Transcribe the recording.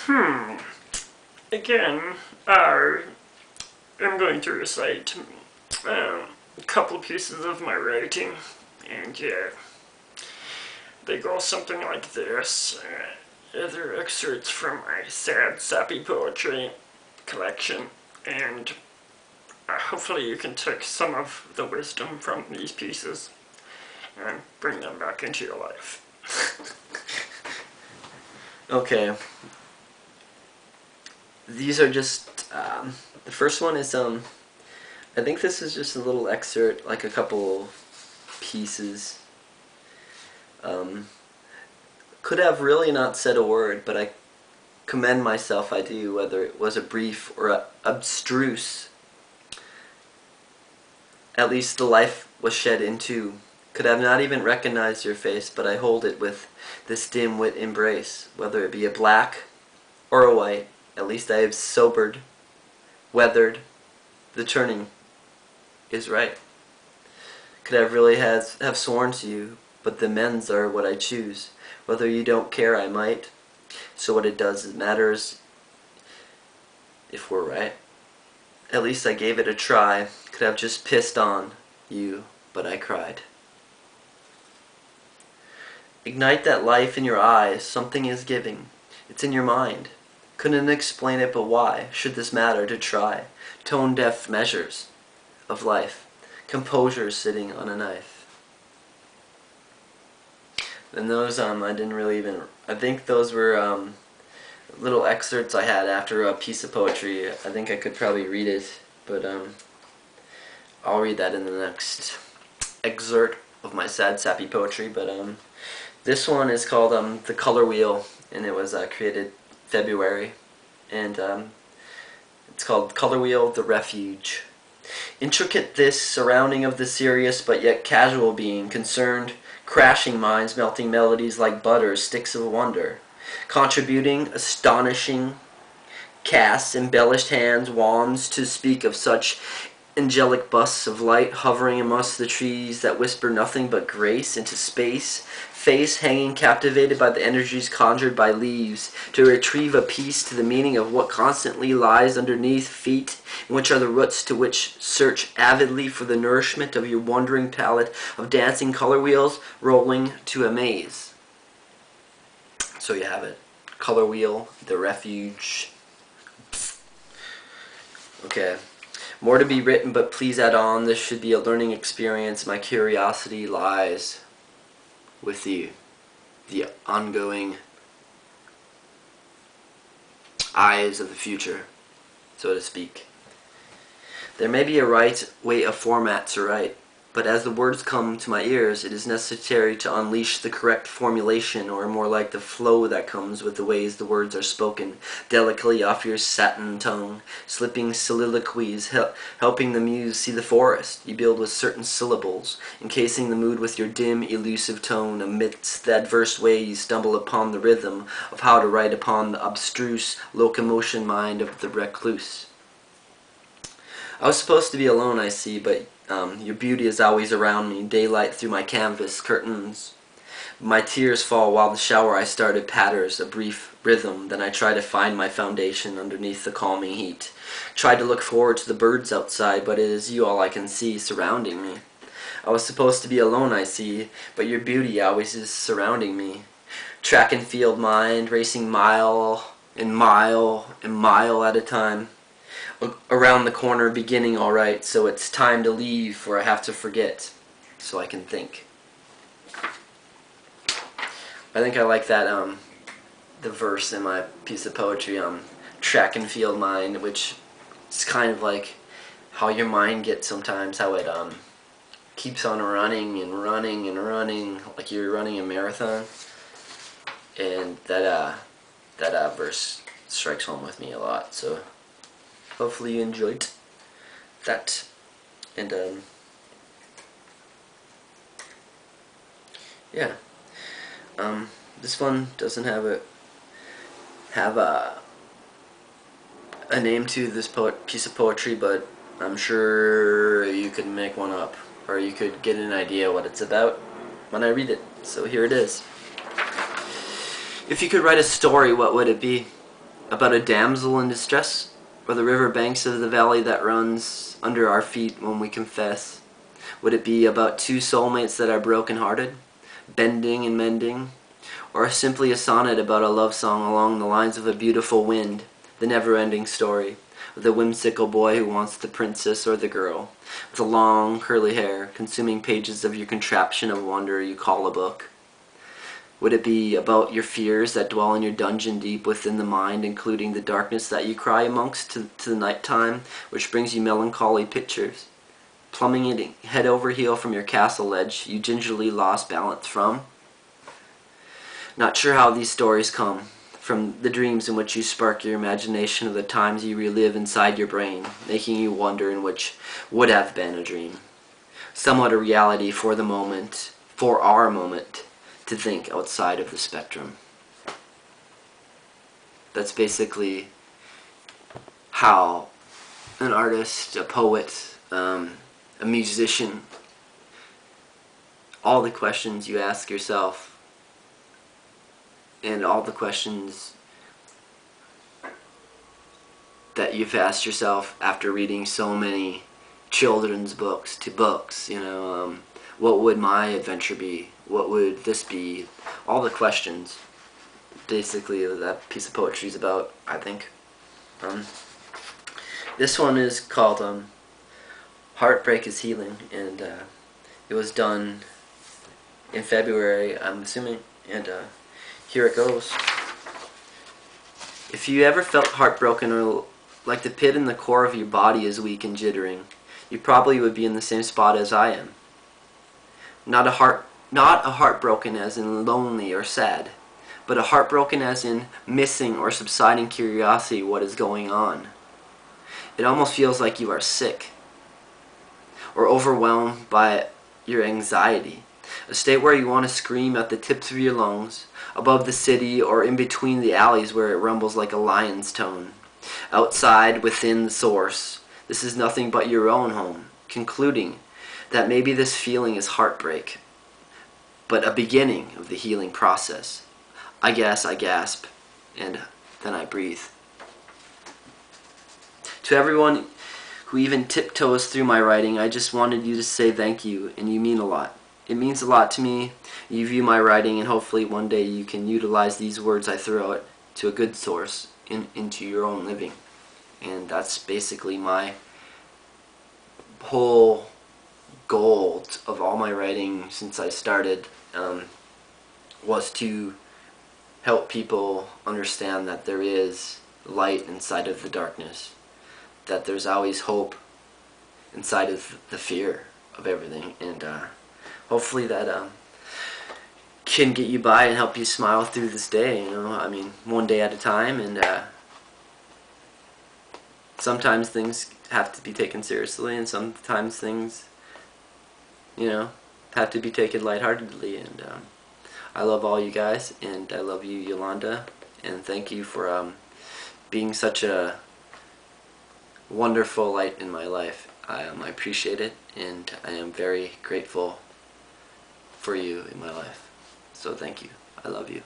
Hmm. Again, I'm going to recite a couple pieces of my writing, and yeah, they go something like this. They're excerpts from my sad, sappy poetry collection, and hopefully you can take some of the wisdom from these pieces and bring them back into your life. Okay. These are just, the first one is, I think this is just a little excerpt, like a couple pieces. Could have really not said a word, but I commend myself, I do, whether it was a brief or abstruse. At least the life was shed into. Could have not even recognized your face, but I hold it with this dim-wit embrace, whether it be a black or a white. At least I have sobered, weathered. The turning is right. Could have really have sworn to you, but the mends are what I choose. Whether you don't care, I might. So what it does, it matters if we're right. At least I gave it a try. Could have just pissed on you, but I cried. Ignite that life in your eyes. Something is giving. It's in your mind. Couldn't explain it, but why should this matter to try? Tone-deaf measures of life. Composure sitting on a knife. And those, I didn't really even, I think those were little excerpts I had after a piece of poetry. I think I could probably read it, but I'll read that in the next excerpt of my sad, sappy poetry. But this one is called The Color Wheel, and it was created February, and it's called Color Wheel, The Refuge. Intricate this surrounding of the serious but yet casual being, concerned, crashing minds, melting melodies like butter, sticks of wonder, contributing, astonishing, casts, embellished hands, wands, to speak of such angelic busts of light hovering amongst the trees that whisper nothing but grace into space, face hanging captivated by the energies conjured by leaves, to retrieve a piece to the meaning of what constantly lies underneath feet, and which are the roots to which search avidly for the nourishment of your wandering palette of dancing color wheels rolling to a maze. So you have it. Color Wheel, The Refuge. Okay. More to be written, but please add on. This should be a learning experience. My curiosity lies with the ongoing eyes of the future, so to speak. There may be a right way of format to write, but as the words come to my ears, it is necessary to unleash the correct formulation, or more like the flow that comes with the ways the words are spoken, delicately off your satin tongue, slipping soliloquies, helping the muse see the forest you build with certain syllables, encasing the mood with your dim, elusive tone, amidst the adverse way you stumble upon the rhythm of how to write upon the abstruse locomotion mind of the recluse. I was supposed to be alone, I see, but your beauty is always around me, daylight through my canvas curtains. My tears fall while the shower I started patters, a brief rhythm, then I try to find my foundation underneath the calming heat. Try to look forward to the birds outside, but it is you all I can see surrounding me. I was supposed to be alone, I see, but your beauty always is surrounding me. Track and field mind, racing mile and mile and mile at a time. Around the corner, beginning alright, so it's time to leave, for I have to forget, so I can think. I think I like that, the verse in my piece of poetry, track and field mind, which is kind of like how your mind gets sometimes, how it, keeps on running and running and running, like you're running a marathon, and that verse strikes home with me a lot, so hopefully you enjoyed that, and yeah, this one doesn't have a name to this piece of poetry, but I'm sure you could make one up, or you could get an idea what it's about when I read it. So here it is. If you could write a story, what would it be? about a damsel in distress, or the river banks of the valley that runs under our feet when we confess? Would it be about two soulmates that are broken-hearted, bending and mending, or simply a sonnet about a love song along the lines of a beautiful wind, the never-ending story of the whimsical boy who wants the princess or the girl with the long curly hair, consuming pages of your contraption of wonder you call a book? Would it be about your fears that dwell in your dungeon deep within the mind, including the darkness that you cry amongst to the nighttime, which brings you melancholy pictures, plumbing it head over heel from your castle ledge you gingerly lost balance from? Not sure how these stories come, from the dreams in which you spark your imagination of the times you relive inside your brain, making you wonder in which would have been a dream, somewhat a reality for the moment, for our moment, to think outside of the spectrum. That's basically how an artist, a poet, a musician, all the questions you ask yourself, and all the questions that you've asked yourself after reading so many children's books to books, what would my adventure be? What would this be? All the questions, basically, that piece of poetry is about, I think. This one is called Heartbreak is Healing, and it was done in February, I'm assuming, and here it goes. If you ever felt heartbroken or like the pit in the core of your body is weak and jittering, you probably would be in the same spot as I am. Not a heartbroken as in lonely or sad, but a heartbroken as in missing or subsiding curiosity what is going on. It almost feels like you are sick or overwhelmed by your anxiety, a state where you want to scream at the tips of your lungs, above the city or in between the alleys where it rumbles like a lion's tone. Outside, within the source, this is nothing but your own home, concluding that maybe this feeling is heartbreak, but a beginning of the healing process. I guess I gasp, and then I breathe. To everyone who even tiptoes through my writing, I just wanted you to say thank you, and you mean a lot. It means a lot to me. You view my writing, and hopefully one day you can utilize these words I throw out to a good source into your own living. And that's basically my whole goal of all my writing since I started, was to help people understand that there is light inside of the darkness, that there's always hope inside of the fear of everything, and hopefully that can get you by and help you smile through this day, one day at a time, and sometimes things have to be taken seriously, and sometimes things, have to be taken lightheartedly, and I love all you guys, and I love you, Yolanda, and thank you for being such a wonderful light in my life. I appreciate it, and I am very grateful for you in my life. So thank you. I love you.